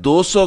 200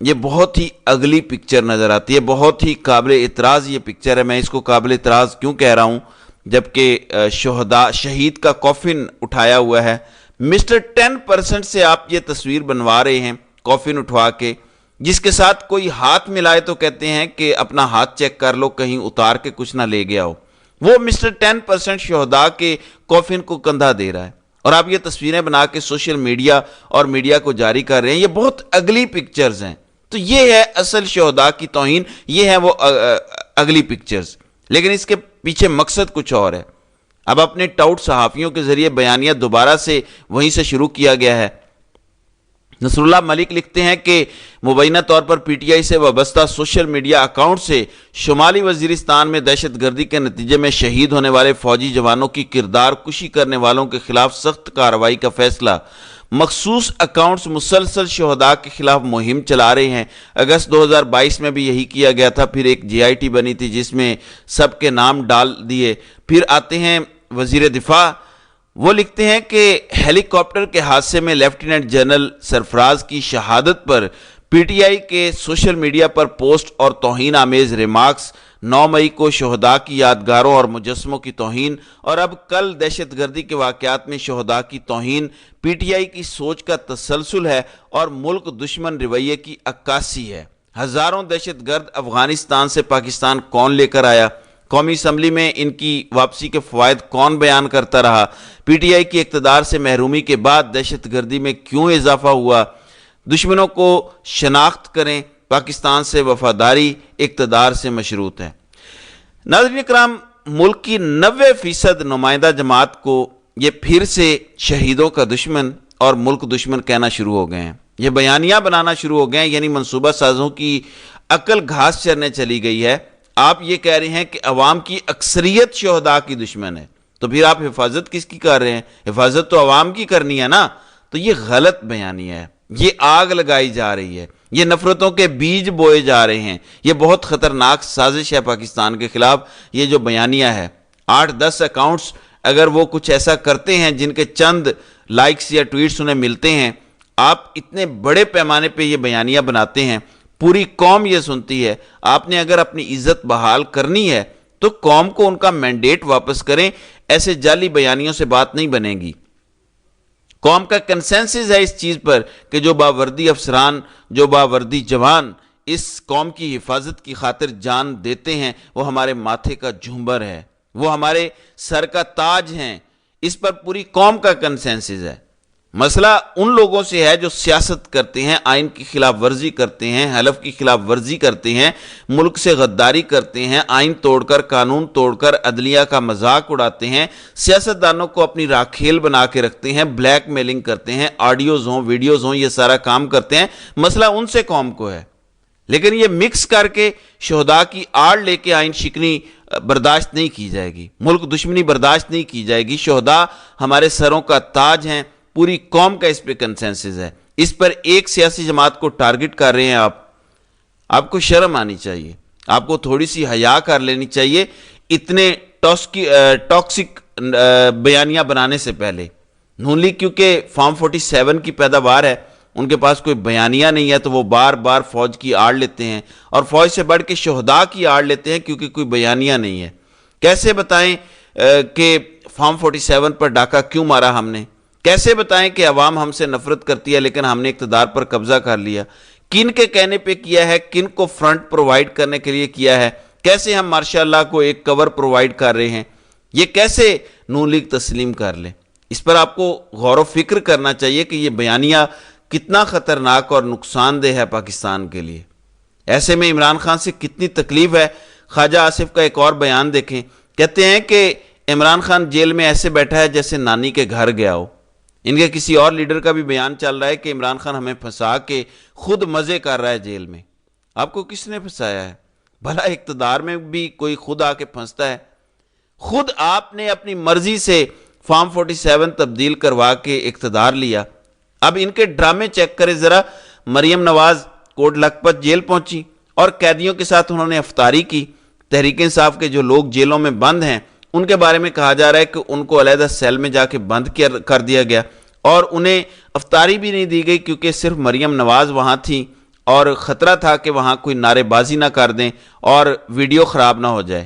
یہ بہت ہی اگلی پکچر نظر آتی ہے, بہت ہی قابل اعتراض یہ پکچر ہے. میں اس کو قابل اعتراض کیوں کہہ رہا ہوں, جبکہ شہید کا کافن اٹھایا ہوا ہے. مسٹر 10% سے آپ یہ تصویر بنوا رہے ہیں کافن اٹھوا کے, جس کے ساتھ کوئی ہاتھ ملائے تو کہتے ہیں کہ اپنا ہاتھ چیک کر لو کہیں اتار کے کچھ نہ لے گیا ہو. وہ مسٹر 10% شہداء کے کافن کو کندھا دے رہا ہے, اور آپ یہ تصویریں بنا کے سوشل میڈیا اور میڈیا کو جاری کر رہے ہیں. یہ بہت اگلی پکچرز ہیں. تو یہ ہے اصل شہداء کی توہین, یہ ہے وہ اگلی پکچرز. لیکن اس کے پیچھے مقصد کچھ اور ہے. اب اپنے ٹاؤٹ صحافیوں کے ذریعے بیانیہ دوبارہ سے وہیں سے شروع کیا گیا ہے. نصر اللہ ملک لکھتے ہیں کہ مبینہ طور پر پی ٹی آئی سے وابستہ سوشل میڈیا اکاؤنٹ سے شمالی وزیرستان میں دہشت گردی کے نتیجے میں شہید ہونے والے فوجی جوانوں کی کردار کشی کرنے والوں کے خلاف سخت کارروائی کا فیصلہ. مخصوص اکاؤنٹس مسلسل شہداء کے خلاف مہم چلا رہے ہیں. اگست 2022 میں بھی یہی کیا گیا تھا. پھر ایک GIT بنی تھی جس میں سب کے نام ڈال دیے. پھر آتے ہیں وزیر دفاع, وہ لکھتے ہیں کہ ہیلی کاپٹر کے حادثے میں لیفٹیننٹ جنرل سرفراز کی شہادت پر PTI کے سوشل میڈیا پر پوسٹ اور توہین آمیز ریمارکس. 9 مئی کو شہداء کی یادگاروں اور مجسموں کی توہین, اور اب کل دہشت گردی کے واقعات میں شہداء کی توہین PTI کی سوچ کا تسلسل ہے اور ملک دشمن رویے کی عکاسی ہے. ہزاروں دہشت گرد افغانستان سے پاکستان کون لے کر آیا؟ قومی اسمبلی میں ان کی واپسی کے فوائد کون بیان کرتا رہا؟ PTI کی اقتدار سے محرومی کے بعد دہشت گردی میں کیوں اضافہ ہوا؟ دشمنوں کو شناخت کریں, پاکستان سے وفاداری اقتدار سے مشروط ہے. ناظرین اکرام, ملک کی 90% نمائندہ جماعت کو یہ پھر سے شہیدوں کا دشمن اور ملک دشمن کہنا شروع ہو گئے ہیں. یہ بیانیہ بنانا شروع ہو گئے ہیں, یعنی منصوبہ سازوں کی عقل گھاس چرنے چلی گئی ہے. آپ یہ کہہ رہے ہیں کہ عوام کی اکثریت شہداء کی دشمن ہے, تو پھر آپ حفاظت کس کی کر رہے ہیں؟ حفاظت تو عوام کی کرنی ہے نا. تو یہ غلط بیانیہ ہے, یہ آگ لگائی جا رہی ہے, یہ نفرتوں کے بیج بوئے جا رہے ہیں. یہ بہت خطرناک سازش ہے پاکستان کے خلاف. یہ جو بیانیہ ہے, 8-10 اکاؤنٹس اگر وہ کچھ ایسا کرتے ہیں جن کے چند لائکس یا ٹویٹس انہیں ملتے ہیں, آپ اتنے بڑے پیمانے پہ یہ بیانیہ بناتے ہیں, پوری قوم یہ سنتی ہے. آپ نے اگر اپنی عزت بحال کرنی ہے تو قوم کو ان کا مینڈیٹ واپس کریں. ایسے جعلی بیانیوں سے بات نہیں بنے گی. قوم کا کنسنسس ہے اس چیز پر کہ جو باوردی افسران, جو باوردی جوان اس قوم کی حفاظت کی خاطر جان دیتے ہیں, وہ ہمارے ماتھے کا جھومبر ہے, وہ ہمارے سر کا تاج ہیں. اس پر پوری قوم کا کنسنسس ہے. مسئلہ ان لوگوں سے ہے جو سیاست کرتے ہیں, آئین کی خلاف ورزی کرتے ہیں, حلف کی خلاف ورزی کرتے ہیں, ملک سے غداری کرتے ہیں, آئین توڑ کر, قانون توڑ کر عدلیہ کا مذاق اڑاتے ہیں, سیاستدانوں کو اپنی راکھیل بنا کے رکھتے ہیں, بلیک میلنگ کرتے ہیں, آڈیوز ہوں, ویڈیوز ہوں, یہ سارا کام کرتے ہیں. مسئلہ ان سے قوم کو ہے. لیکن یہ مکس کر کے شہداء کی آڑ لے کے آئین شکنی برداشت نہیں کی جائے گی, ملک دشمنی برداشت نہیں کی جائے گی. شہداء ہمارے سروں کا تاج ہیں, پوری قوم کا اس پہ کنسنسس ہے. اس پر ایک سیاسی جماعت کو ٹارگٹ کر رہے ہیں آپ کو شرم آنی چاہیے, آپ کو تھوڑی سی حیا کر لینی چاہیے اتنے ٹاکسک بیانیہ بنانے سے پہلے. نون لیگ کیونکہ فارم 47 کی پیداوار ہے, ان کے پاس کوئی بیانیہ نہیں ہے, تو وہ بار بار فوج کی آڑ لیتے ہیں, اور فوج سے بڑھ کے شہداء کی آڑ لیتے ہیں کیونکہ کوئی بیانیہ نہیں ہے. کیسے بتائیں کہ فارم 47 پر ڈاکہ کیوں مارا ہم نے؟ کیسے بتائیں کہ عوام ہم سے نفرت کرتی ہے لیکن ہم نے اقتدار پر قبضہ کر لیا؟ کن کے کہنے پہ کیا ہے؟ کن کو فرنٹ پرووائڈ کرنے کے لیے کیا ہے؟ کیسے ہم ماشاء اللہ کو ایک کور پرووائڈ کر رہے ہیں؟ یہ کیسے نون لیگ تسلیم کر لے؟ اس پر آپ کو غور و فکر کرنا چاہیے کہ یہ بیانیہ کتنا خطرناک اور نقصان دہ ہے پاکستان کے لیے. ایسے میں عمران خان سے کتنی تکلیف ہے. خواجہ آصف کا ایک اور بیان دیکھیں, کہتے ہیں کہ عمران خان جیل میں ایسے بیٹھا ہے جیسے نانی کے گھر گیا ہو. ان کے کسی اور لیڈر کا بھی بیان چل رہا ہے کہ عمران خان ہمیں پھنسا کے خود مزے کر رہا ہے جیل میں. آپ کو کس نے پھنسایا ہے؟ بھلا اقتدار میں بھی کوئی خود آ کے پھنستا ہے؟ خود آپ نے اپنی مرضی سے فارم 47 تبدیل کروا کے اقتدار لیا. اب ان کے ڈرامے چیک کرے ذرا. مریم نواز کوٹ لکھپت جیل پہنچی اور قیدیوں کے ساتھ انہوں نے افطاری کی. تحریک انصاف کے جو لوگ جیلوں میں بند ہیں ان کے بارے میں کہا جا رہا ہے کہ ان کو علیحدہ سیل میں جا کے بند کر دیا گیا, اور انہیں افطاری بھی نہیں دی گئی کیونکہ صرف مریم نواز وہاں تھی اور خطرہ تھا کہ وہاں کوئی نعرے بازی نہ کر دیں اور ویڈیو خراب نہ ہو جائے.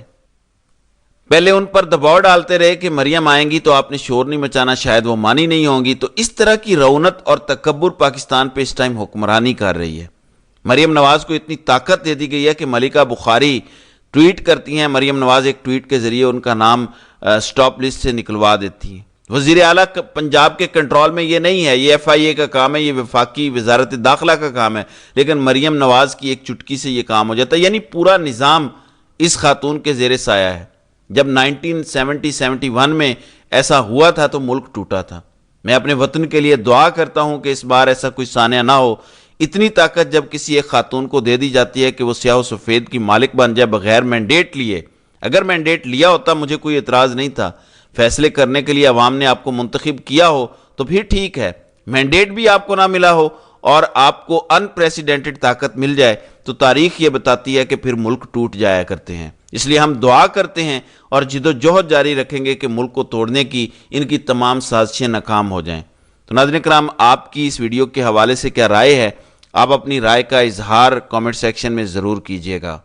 پہلے ان پر دباؤ ڈالتے رہے کہ مریم آئیں گی تو آپ نے شور نہیں مچانا, شاید وہ مانی نہیں ہوں گی. تو اس طرح کی رونت اور تکبر پاکستان پہ اس ٹائم حکمرانی کر رہی ہے. مریم نواز کو اتنی طاقت دے دی گئی ہے کہ ملکہ بخاری ٹویٹ کرتی ہیں, مریم نواز ایک ٹویٹ کے ذریعے ان کا نام سٹاپ لسٹ سے نکلوا دیتی ہیں. وزیر اعلیٰ پنجاب کے کنٹرول میں یہ نہیں ہے, یہ ایف آئی اے کا کام ہے, یہ وفاقی وزارت داخلہ کا کام ہے, لیکن مریم نواز کی ایک چٹکی سے یہ کام ہو جاتا ہے. یعنی پورا نظام اس خاتون کے زیر سایہ ہے. جب 1970-71 میں ایسا ہوا تھا تو ملک ٹوٹا تھا. میں اپنے وطن کے لیے دعا کرتا ہوں کہ اس بار ایسا کوئی سانحہ نہ ہو. اتنی طاقت جب کسی ایک خاتون کو دے دی جاتی ہے کہ وہ سیاہ و سفید کی مالک بن جائے بغیر مینڈیٹ لیے. اگر مینڈیٹ لیا ہوتا مجھے کوئی اعتراض نہیں تھا, فیصلے کرنے کے لیے عوام نے آپ کو منتخب کیا ہو تو پھر ٹھیک ہے. مینڈیٹ بھی آپ کو نہ ملا ہو اور آپ کو ان پریسیڈنٹڈ طاقت مل جائے تو تاریخ یہ بتاتی ہے کہ پھر ملک ٹوٹ جایا کرتے ہیں. اس لیے ہم دعا کرتے ہیں اور جد و جہد جاری رکھیں گے کہ ملک کو توڑنے کی ان کی تمام سازشیں ناکام ہو جائیں. تو ناظرین کرام, آپ کی اس ویڈیو کے حوالے سے کیا رائے ہے؟ آپ اپنی رائے کا اظہار کامنٹ سیکشن میں ضرور کیجیے گا.